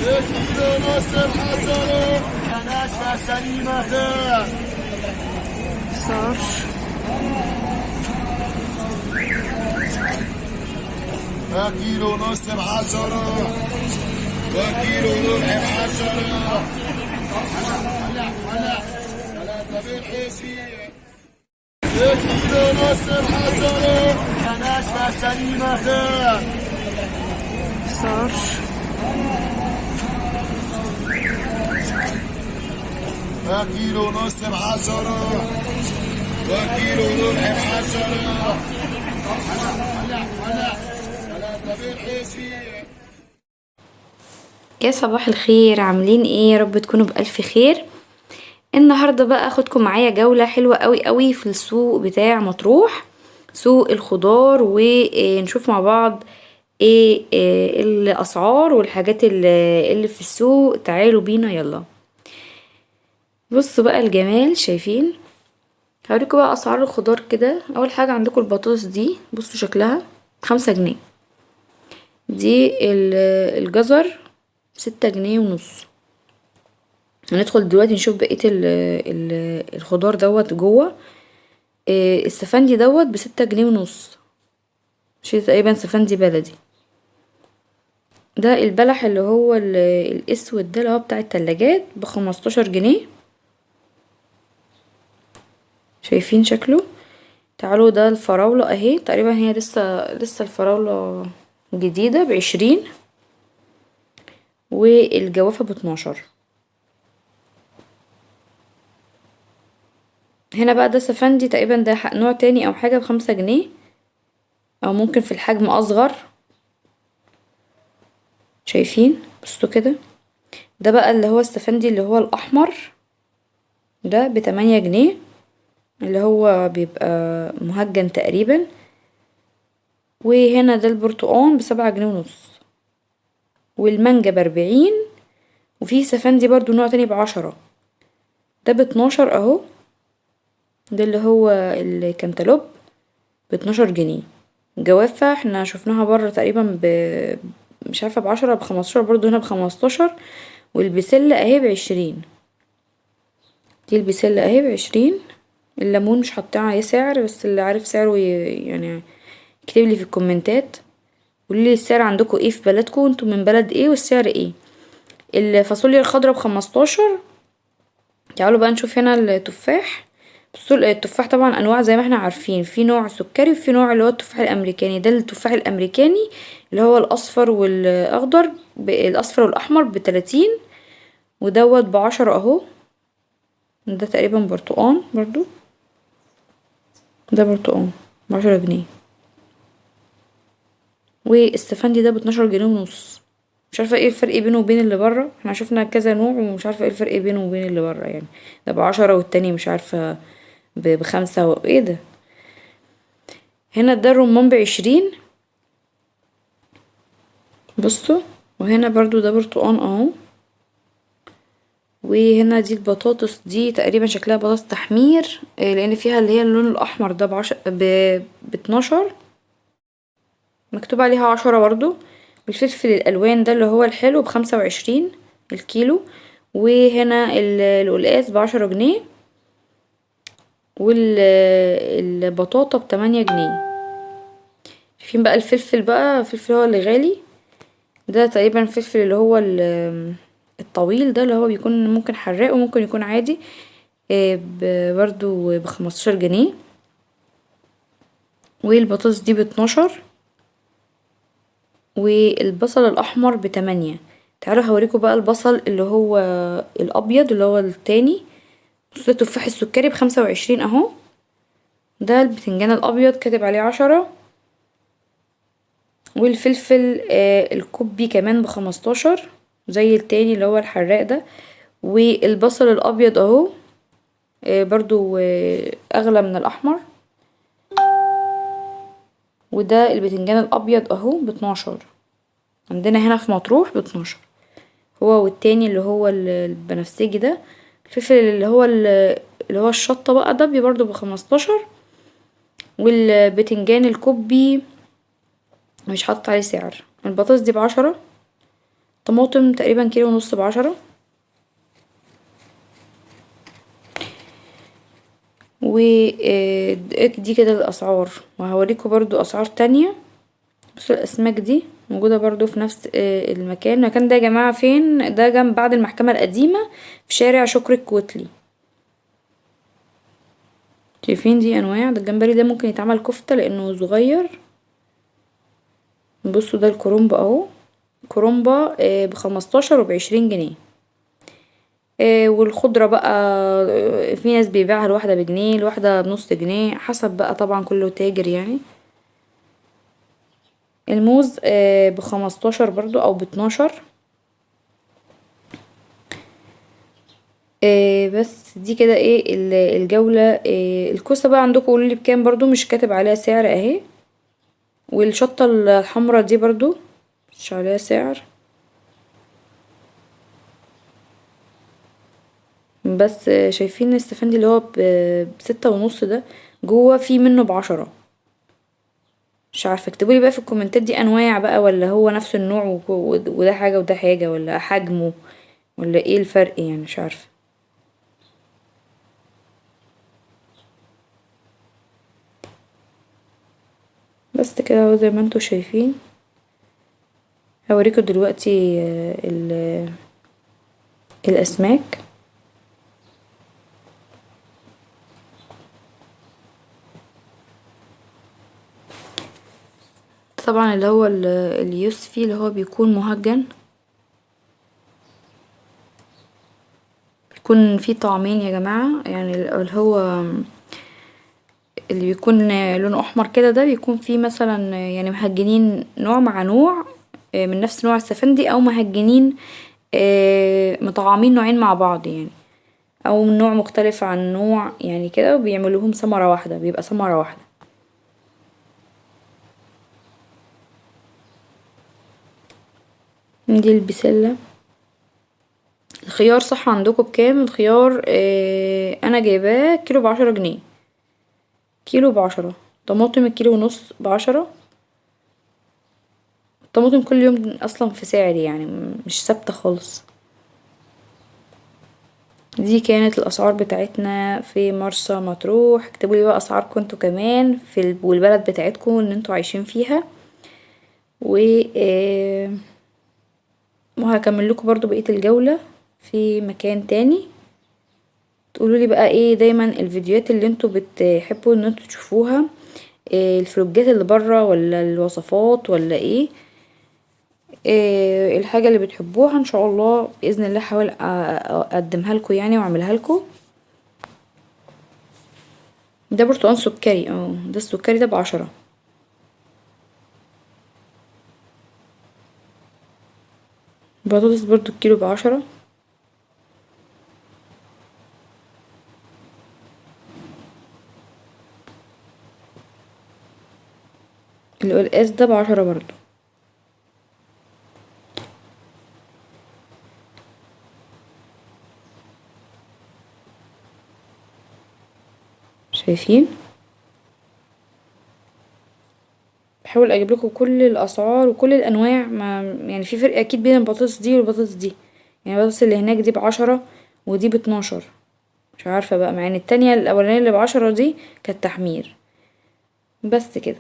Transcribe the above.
كيلو ونص محجرة ناشفة سليمة خير صار كيلو ونص محجرة وكيلو وربع محجرة هلا 3 كيلو ونص محجرة ناشفة سليمة خير صار كيلو ونص محجرة وكيلو وربع محجرة هلا 3 يا صباح الخير، عاملين ايه؟ يا رب تكونوا بألف خير. النهارده بقى اخدكم معايا جولة حلوة قوي قوي في السوق بتاع مطروح، سوق الخضار، ونشوف مع بعض ايه الاسعار والحاجات اللي في السوق. تعالوا بينا يلا. بصوا بقى الجمال، شايفين؟ هوريكم بقى اسعار الخضار كده. اول حاجة عندكم البطاطس دي، بصوا شكلها 5 جنيه. دي الجزر 6 جنيه ونص. هندخل دلوقتي نشوف بقية الخضار دوت جوه. السفندي دوت ب6 جنيه ونص، شيء تقريبا سفندي بلدي. ده البلح اللي هو الاسود ده اللي هو بتاع التلاجات ب15 جنيه. شايفين شكله؟ تعالوا ده الفراولة اهي، تقريبا هي لسه الفراولة جديدة ب20. والجوافة ب12. هنا بقى ده سفندي تقريبا، ده نوع تاني او حاجة ب5 جنيه، او ممكن في الحجم اصغر. شايفين؟ بصوا كده. ده بقى اللي هو السفندي اللي هو الاحمر، ده ب8 جنيه، اللي هو بيبقى مهجن تقريبا. وهنا ده البرتقان ب7 جنيه ونص. والمانجا ب40. وفي سفندي برضو نوع تاني ب10، ده ب12 اهو. ده اللي هو الكنتالوب ب12 جنيه. الجوافة احنا شفناها بره تقريبا مش عارفة ب10 ب15، برضو هنا ب15. والبسلة اهي ب20. دي البسلة اهي ب20. الليمون مش حاطين عليه سعر، بس اللي عارف سعره يعني يكتبلي في الكومنتات. قوليلي السعر عندكم ايه في بلدكم، انتوا من بلد ايه والسعر ايه. الفاصوليا الخضراء ب15. تعالوا بقى نشوف هنا التفاح. بصوا التفاح طبعا انواع زي ما احنا عارفين، في نوع سكري وفي نوع اللي هو التفاح الامريكاني. ده التفاح الامريكاني اللي هو الاصفر والاخضر، الاصفر والاحمر ب30. ودوت ب10 اهو. ده تقريبا برتقان برضو. ده برتقان ب10 جنيه. والستفندي ده ب12 جنيه ونص. مش عارفه ايه الفرق بينه وبين اللي بره، احنا شفنا كذا نوع ومش عارفه ايه الفرق بينه وبين اللي بره يعني. ده ب10 والتاني مش عارفه ب5 ايه ده. هنا ده الرمان ب20. بصوا. وهنا برضو ده برتقان اهو. وهنا دي البطاطس دي تقريبا شكلها بطاطس تحمير، لان فيها اللي هي اللون الاحمر ده ب12. مكتوب عليها 10 برضو. والفلفل الالوان ده اللي هو الحلو ب25 الكيلو. وهنا القلقاس ب10 جنيه. والبطاطا ب8 جنيه. شايفين بقى الفلفل، بقى الفلفل هو اللي غالي. ده تقريبا الفلفل اللي هو الطويل ده، اللي هو بيكون ممكن حراق وممكن يكون عادي. برضو ب15 جنيه. والبطاطس دي ب12. والبصل الاحمر ب8. تعالوا هوريكم بقى البصل اللي هو الابيض اللي هو التاني. بصوا التفاح السكري ب25 اهو. ده البتنجان الابيض كاتب عليه 10. والفلفل الكوبي كمان ب15، زي التاني اللي هو الحراق ده. والبصل الابيض اهو، برضو اغلى من الاحمر. وده البتنجان الابيض اهو ب12. عندنا هنا في مطروح ب12. هو والتاني اللي هو البنفسجي ده. الفلفل اللي هو الشطة بقى ده برضو ب15. والبتنجان الكوبي مش حاطط عليه سعر. البطاطس دي ب10. طماطم تقريبا كيلو ونص ب10. ودي كده الاسعار، وهوريكم برضو اسعار تانية. بصوا الاسماك دي موجودة برضو في نفس المكان ده يا جماعة. فين ده؟ جنب بعد المحكمة القديمة في شارع شكري الكوتلي. شايفين دي انواع؟ ده الجمبري ده ممكن يتعمل كفتة لانه صغير. بصوا ده الكرومبا اهو، كرومبا ب15 وب20 جنيه. والخضرة بقى في ناس بيبيعها الواحدة بجنيه، الواحدة بنص جنيه، حسب بقى طبعا كله تاجر يعني. الموز ب15 برضو او ب12. بس دي كده ايه الجولة. الكوسة بقى عندكم قولولي بكام برضو، مش كاتب عليها سعر اهي. والشطة الحمرا دي برضو مش عليها سعر. بس شايفين الستفندي اللي هو ب6.5 ده، جوه في منه ب10. مش عارفه، اكتبولي بقى في الكومنتات دي انواع بقى ولا هو نفس النوع وده حاجه وده حاجه، ولا حجمه، ولا ايه الفرق يعني، مش عارفه. بس كده اهو زي ما انتوا شايفين. هوريكم دلوقتي الاسماك. طبعا اللي هو اليوسفي اللي هو بيكون مهجن، بيكون فيه طعمين يا جماعة. يعني اللي هو اللي بيكون لونه احمر كده ده بيكون فيه مثلا يعني مهجنين نوع مع نوع من نفس نوع السفندي، او مهجنين مطعمين نوعين مع بعض يعني، او من نوع مختلف عن نوع يعني كده، وبيعملوهم ثمرة واحدة، بيبقى ثمرة واحدة. دي البسلة. الخيار صح عندكم بكام؟ الخيار انا جايباه كيلو ب10 جنيه، كيلو ب10. طماطم الكيلو ونص ب10. الطماطم كل يوم اصلا في سعر يعني مش ثابتة خالص. دي كانت الاسعار بتاعتنا في مرسى مطروح. اكتبولي بقى اسعاركم انتوا كمان في والبلد بتاعتكم اللي انتوا عايشين فيها. و وهكمل لكم برضو بقية الجولة في مكان تاني. تقولولي بقى ايه دايما الفيديوهات اللي انتوا بتحبوا ان انتوا تشوفوها، الفلوجات اللي برا ولا الوصفات ولا ايه، الحاجة اللي بتحبوها ان شاء الله بإذن الله حاول اقدمها لكم يعني واعملها لكم. ده برتقال سكري، ده السكري ده ب10. بطاطس برضو الكيلو ب10. القلقاس ده ب10 برضو. شايفين؟ بحاول اجيب لكم كل الاسعار وكل الانواع. ما يعني في فرق اكيد بين البطاطس دي والبطاطس دي. يعني البطاطس اللي هناك دي ب10 ودي ب12. مش عارفة بقى، مع ان التانية الاولانية اللي ب10 دي كانت تحمير. بس كده.